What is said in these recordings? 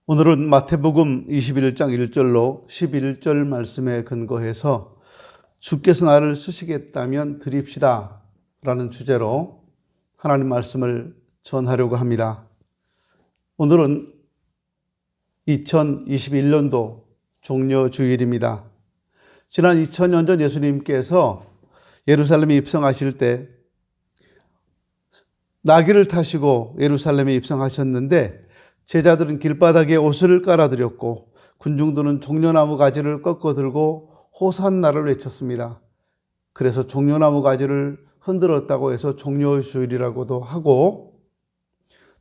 오늘은 마태복음 21장 1절로 11절 말씀에 근거해서 주께서 나를 쓰시겠다면 드립시다 라는 주제로 하나님 말씀을 전하려고 합니다. 오늘은 2021년도 종료주일입니다. 지난 2000년 전 예수님께서 예루살렘에 입성하실 때 나귀를 타시고 예루살렘에 입성하셨는데 제자들은 길바닥에 옷을 깔아드렸고 군중들은 종려나무 가지를 꺾어 들고 호산나를 외쳤습니다. 그래서 종려나무 가지를 흔들었다고 해서 종려주일이라고도 하고,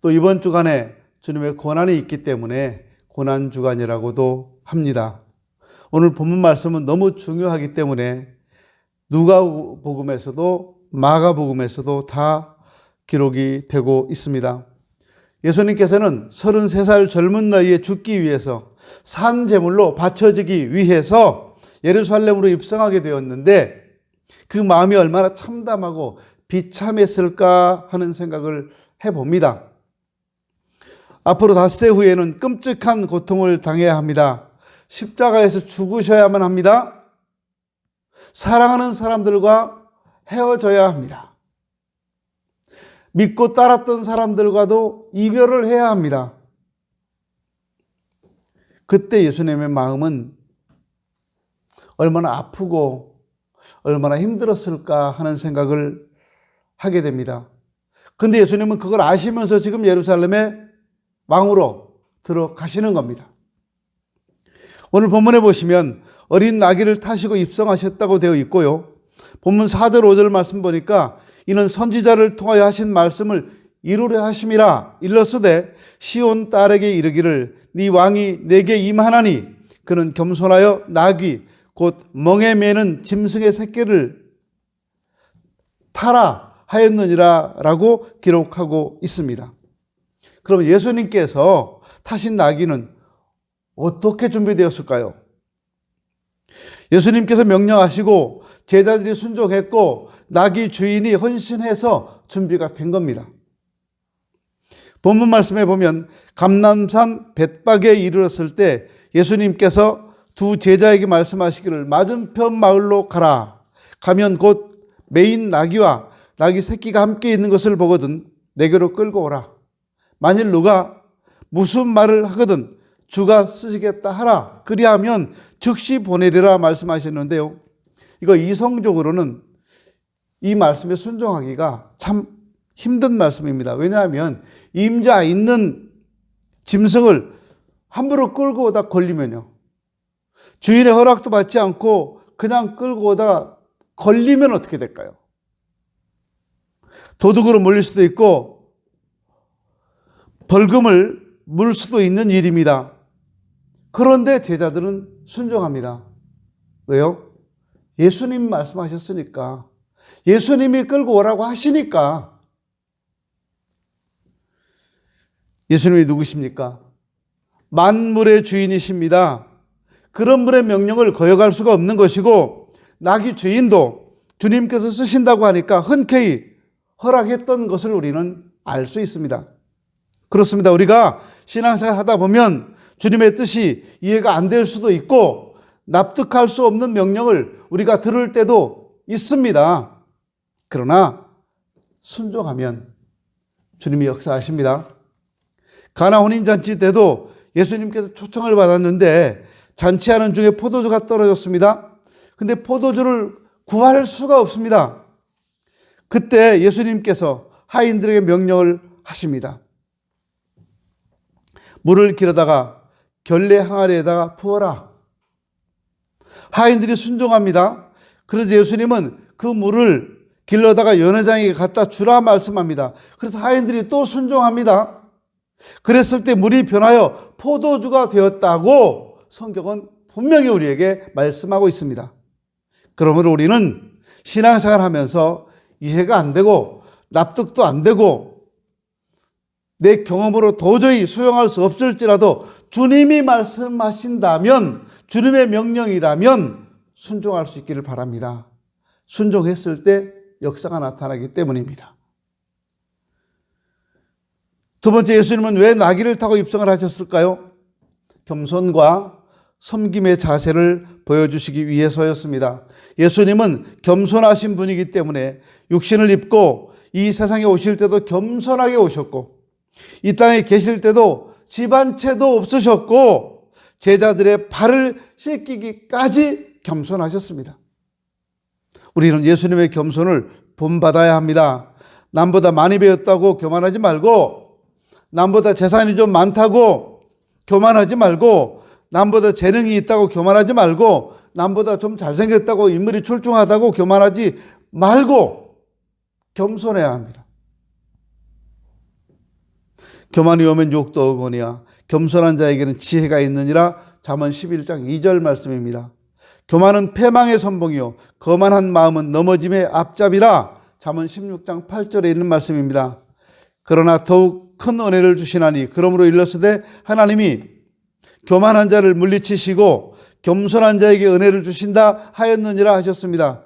또 이번 주간에 주님의 고난이 있기 때문에 고난주간이라고도 합니다. 오늘 본문 말씀은 너무 중요하기 때문에 누가복음에서도 마가복음에서도 다 기록이 되고 있습니다. 예수님께서는 33살 젊은 나이에 죽기 위해서 산제물로 바쳐지기 위해서 예루살렘으로 입성하게 되었는데 그 마음이 얼마나 참담하고 비참했을까 하는 생각을 해봅니다. 앞으로 닷새 후에는 끔찍한 고통을 당해야 합니다. 십자가에서 죽으셔야만 합니다. 사랑하는 사람들과 헤어져야 합니다. 믿고 따랐던 사람들과도 이별을 해야 합니다. 그때 예수님의 마음은 얼마나 아프고 얼마나 힘들었을까 하는 생각을 하게 됩니다. 근데 예수님은 그걸 아시면서 지금 예루살렘에 왕으로 들어가시는 겁니다. 오늘 본문에 보시면 어린 나귀를 타시고 입성하셨다고 되어 있고요. 본문 4절 5절 말씀 보니까 이는 선지자를 통하여 하신 말씀을 이루려 하심이라. 일러스되 시온 딸에게 이르기를 네 왕이 내게 임하나니 그는 겸손하여 나귀 곧 멍에 매는 짐승의 새끼를 타라 하였느니라 라고 기록하고 있습니다. 그럼 예수님께서 타신 나귀는 어떻게 준비되었을까요? 예수님께서 명령하시고 제자들이 순종했고 나귀 주인이 헌신해서 준비가 된 겁니다. 본문 말씀에 보면 감람산 벳박에 이르렀을 때 예수님께서 두 제자에게 말씀하시기를 맞은편 마을로 가라. 가면 곧 매인 나귀와 나귀 새끼가 함께 있는 것을 보거든 내게로 끌고 오라. 만일 누가 무슨 말을 하거든 주가 쓰시겠다 하라. 그리하면 즉시 보내리라 말씀하셨는데요. 이거 이성적으로는 이 말씀에 순종하기가 참 힘든 말씀입니다. 왜냐하면 임자 있는 짐승을 함부로 끌고 오다 걸리면요. 주인의 허락도 받지 않고 그냥 끌고 오다 걸리면 어떻게 될까요? 도둑으로 몰릴 수도 있고 벌금을 물 수도 있는 일입니다. 그런데 제자들은 순종합니다. 왜요? 예수님 말씀하셨으니까. 예수님이 끌고 오라고 하시니까. 예수님이 누구십니까? 만물의 주인이십니다. 그런 분의 명령을 거역할 수가 없는 것이고 나귀 주인도 주님께서 쓰신다고 하니까 흔쾌히 허락했던 것을 우리는 알 수 있습니다. 그렇습니다. 우리가 신앙생활 하다 보면 주님의 뜻이 이해가 안 될 수도 있고 납득할 수 없는 명령을 우리가 들을 때도 있습니다. 그러나 순종하면 주님이 역사하십니다. 가나 혼인잔치 때도 예수님께서 초청을 받았는데 잔치하는 중에 포도주가 떨어졌습니다. 근데 포도주를 구할 수가 없습니다. 그때 예수님께서 하인들에게 명령을 하십니다. 물을 길어다가 결례 항아리에다가 부어라. 하인들이 순종합니다. 그래서 예수님은 그 물을 길러다가 연회장에게 갖다 주라 말씀합니다. 그래서 하인들이 또 순종합니다. 그랬을 때 물이 변하여 포도주가 되었다고 성경은 분명히 우리에게 말씀하고 있습니다. 그러므로 우리는 신앙생활 하면서 이해가 안 되고 납득도 안 되고 내 경험으로 도저히 수용할 수 없을지라도 주님이 말씀하신다면, 주님의 명령이라면 순종할 수 있기를 바랍니다. 순종했을 때 역사가 나타나기 때문입니다. 두 번째, 예수님은 왜 나귀를 타고 입성을 하셨을까요? 겸손과 섬김의 자세를 보여주시기 위해서였습니다. 예수님은 겸손하신 분이기 때문에 육신을 입고 이 세상에 오실 때도 겸손하게 오셨고, 이 땅에 계실 때도 집 한 채도 없으셨고, 제자들의 발을 씻기기까지 겸손하셨습니다. 우리는 예수님의 겸손을 본받아야 합니다. 남보다 많이 배웠다고 교만하지 말고, 남보다 재산이 좀 많다고 교만하지 말고, 남보다 재능이 있다고 교만하지 말고, 남보다 좀 잘생겼다고 인물이 출중하다고 교만하지 말고 겸손해야 합니다. 교만이 오면 욕도 오거니와 겸손한 자에게는 지혜가 있느니라. 잠언 11장 2절 말씀입니다. 교만은 패망의 선봉이요 거만한 마음은 넘어짐의 앞잡이라. 잠언 16장 8절에 있는 말씀입니다. 그러나 더욱 큰 은혜를 주시나니 그러므로 일렀으되 하나님이 교만한 자를 물리치시고 겸손한 자에게 은혜를 주신다 하였느니라 하셨습니다.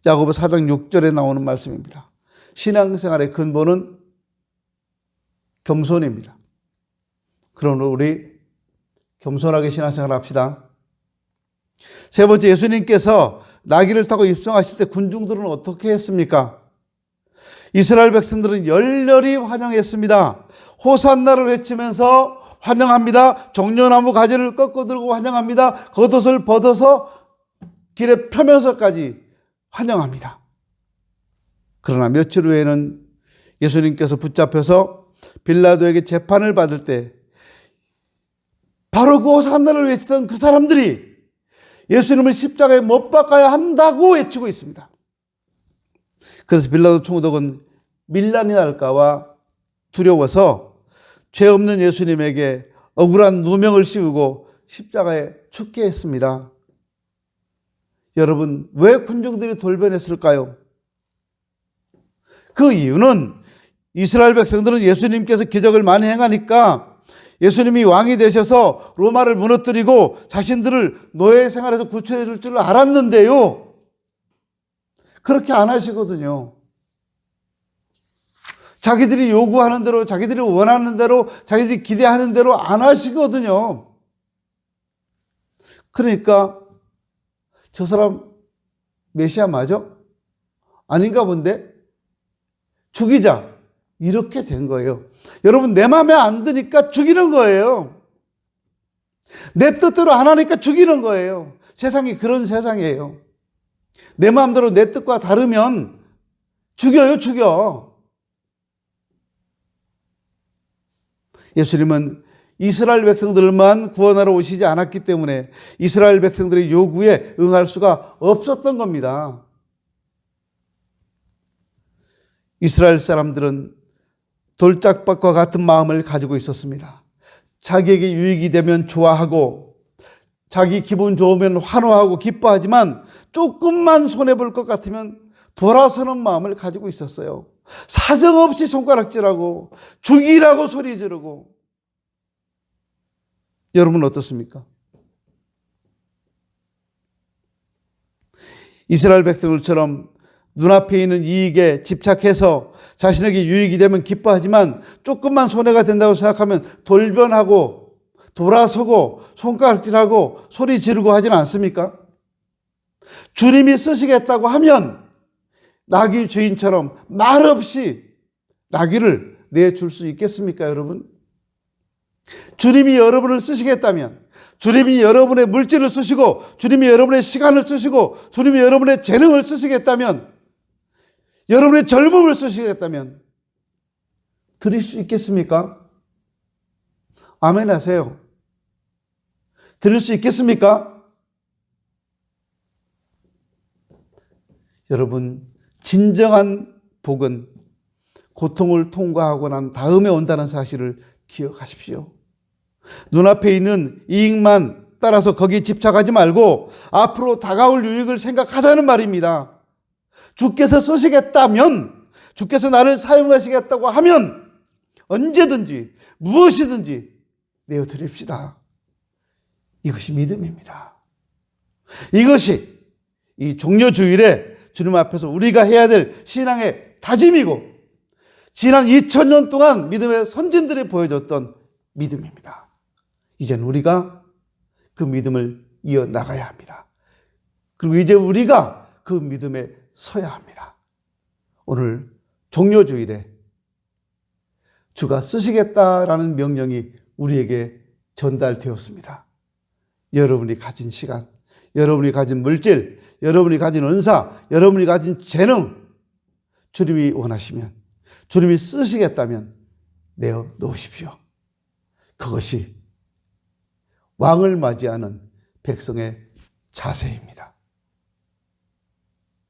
야고보 4장 6절에 나오는 말씀입니다. 신앙생활의 근본은 겸손입니다. 그러므로 우리 겸손하게 신앙생활 합시다. 세 번째, 예수님께서 나귀를 타고 입성하실 때 군중들은 어떻게 했습니까? 이스라엘 백성들은 열렬히 환영했습니다. 호산나를 외치면서 환영합니다. 종려나무 가지를 꺾어 들고 환영합니다. 겉옷을 벗어서 길에 펴면서까지 환영합니다. 그러나 며칠 후에는 예수님께서 붙잡혀서 빌라도에게 재판을 받을 때 바로 그 호산나를 외치던 그 사람들이 예수님을 십자가에 못 박아야 한다고 외치고 있습니다. 그래서 빌라도 총독은 밀란이 날까봐 두려워서 죄 없는 예수님에게 억울한 누명을 씌우고 십자가에 죽게 했습니다. 여러분, 왜 군중들이 돌변했을까요? 그 이유는 이스라엘 백성들은 예수님께서 기적을 많이 행하니까 예수님이 왕이 되셔서 로마를 무너뜨리고 자신들을 노예 생활에서 구출해 줄 줄 알았는데요, 그렇게 안 하시거든요. 자기들이 요구하는 대로, 자기들이 원하는 대로, 자기들이 기대하는 대로 안 하시거든요. 그러니까 저 사람 메시아 맞아? 아닌가 본데? 죽이자. 이렇게 된 거예요. 여러분, 내 마음에 안 드니까 죽이는 거예요. 내 뜻대로 안 하니까 죽이는 거예요. 세상이 그런 세상이에요. 내 마음대로 내 뜻과 다르면 죽여요, 죽여. 예수님은 이스라엘 백성들만 구원하러 오시지 않았기 때문에 이스라엘 백성들의 요구에 응할 수가 없었던 겁니다. 이스라엘 사람들은 돌짝밭과 같은 마음을 가지고 있었습니다. 자기에게 유익이 되면 좋아하고 자기 기분 좋으면 환호하고 기뻐하지만 조금만 손해볼 것 같으면 돌아서는 마음을 가지고 있었어요. 사정없이 손가락질하고 죽이라고 소리 지르고. 여러분 어떻습니까? 이스라엘 백성들처럼 눈앞에 있는 이익에 집착해서 자신에게 유익이 되면 기뻐하지만 조금만 손해가 된다고 생각하면 돌변하고 돌아서고 손가락질하고 소리 지르고 하지는 않습니까? 주님이 쓰시겠다고 하면 나귀 주인처럼 말없이 나귀를 내줄 수 있겠습니까, 여러분? 주님이 여러분을 쓰시겠다면, 주님이 여러분의 물질을 쓰시고 주님이 여러분의 시간을 쓰시고 주님이 여러분의 재능을 쓰시겠다면, 여러분의 젊음을 쓰시겠다면 드릴 수 있겠습니까? 아멘 하세요. 드릴 수 있겠습니까? 여러분, 진정한 복은 고통을 통과하고 난 다음에 온다는 사실을 기억하십시오. 눈앞에 있는 이익만 따라서 거기에 집착하지 말고 앞으로 다가올 유익을 생각하자는 말입니다. 주께서 쓰시겠다면, 주께서 나를 사용하시겠다고 하면 언제든지 무엇이든지 내어드립시다. 이것이 믿음입니다. 이것이 이 종려주일에 주님 앞에서 우리가 해야 될 신앙의 다짐이고 지난 2000년 동안 믿음의 선진들이 보여줬던 믿음입니다. 이젠 우리가 그 믿음을 이어나가야 합니다. 그리고 이제 우리가 그 믿음에 서야 합니다. 오늘 종료주일에 주가 쓰시겠다라는 명령이 우리에게 전달되었습니다. 여러분이 가진 시간, 여러분이 가진 물질, 여러분이 가진 은사, 여러분이 가진 재능, 주님이 원하시면, 주님이 쓰시겠다면 내어 놓으십시오. 그것이 왕을 맞이하는 백성의 자세입니다.